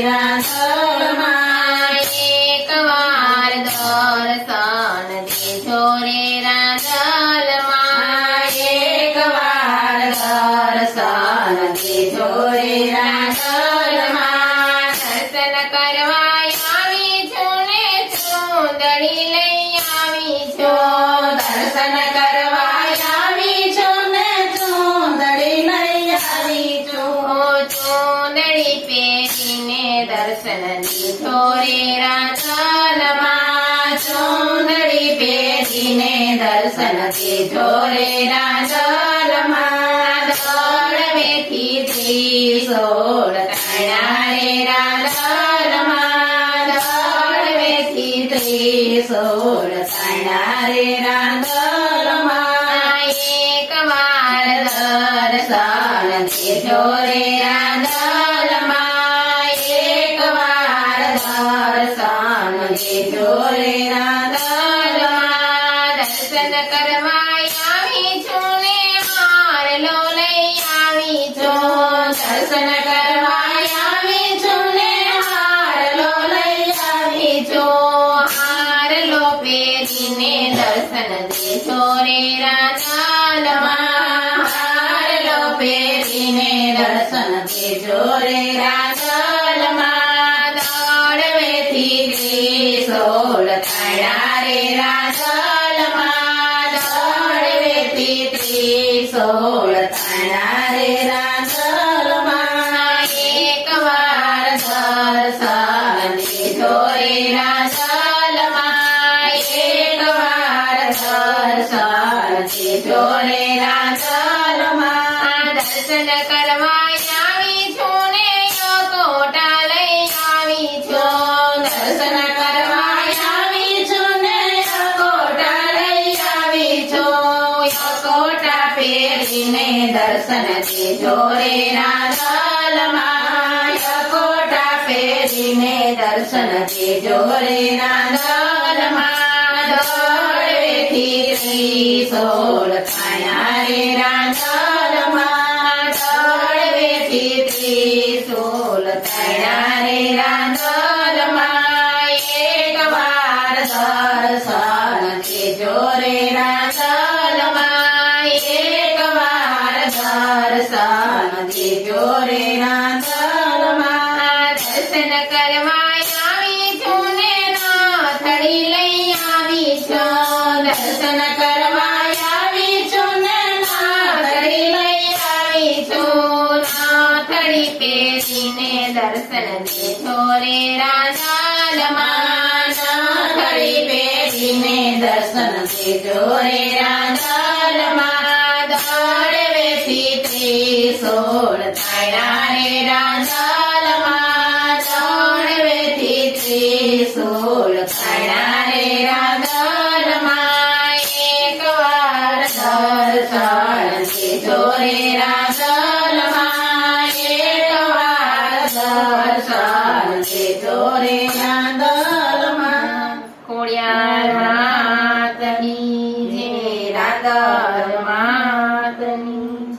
રાંદલમાં એક વાર દર્શન દેજો રે રાંદલમાં એક વાર દર્શન દેજો રે રાંદલમાં દર્શન કરવા આવી છું ને ચૂંદડી લઈ આવી છું દર્શન કરવા આવી છું ને ચૂંદડી લઈ આવી છું ચૂંદડી પહેરીને દર્શન દીધો રે રાંદલમાં ચૂંદડી પહેરીને દર્શન દીધો રે રાંદલમાં દોડવેથી ત્રિશૂળ તાણ્યા રે રાંદલમાં દોડવેથી ત્રિશૂળ તાણ્યા રે રાંદલમાં એક વાર દર્શન દેજો રે રાંદલમાં એક વાર દર્શન દેજો રે રાંદલમાં દર્શન કરવા આવી છું ને હારલો લઈ આવી છું દર્શન કરવા આવી છું ને હારલો લઈ આવી છું હારલો પહેરીને દર્શન દેજો રે રાંદલમાં હારલો પહેરીને દર્શન દેજો રે રાંદલમાં દોડવેથી ત્રિશૂળ તાણ્યા રે રાંદલમાં દોડવેથી ત્રિશૂળ તાણ્યા રે રાંદલમાં એક વાર દર્શન દેજો રે રાંદલમાં એક વાર દર્શન દેજો રે રાંદલમાં દર્શન કરવા આવી છું ને કોટા લઈ આવી છું દર્શન કરવા આવી છું ને કોટા લઈ આવી છું કોટા પહેરીને દર્શન દેજો રે રાંદલમાં કોટા પહેરીને દર્શન દેજો રે રાંદલમાં દોડવેથી ત્રિશૂળ તાણ્યા રે રાંદલમાં દોડવેથી ત્રિશૂળ તાણ્યા રે રાંદલમાં એક વાર દર્શન દેજો રે રાંદલમાં એક વાર દર્શન દેજો રે રાંદલમાં દર્શન કરવા આવી છું ને નાથડી લઈ આવી છું દર્શન કરવા આવી છું ને નાથડી લઈ આવી છું નાથડી પહેરીને દર્શન દેજો રે રાંદલમાં નાથડી પહેરીને દર્શન દેજો રે રાંદલમાં દોડવેથી ત્રિશૂળ તાણ્યા રે રાંદલમાં દોડવેથી ત્રિશૂળ તાણ્યા રે રાંદલમાં એક વાર દર્શન દેજો રે રાંદલમાં એક વાર દર્શન દેજો રે રાંદલમાં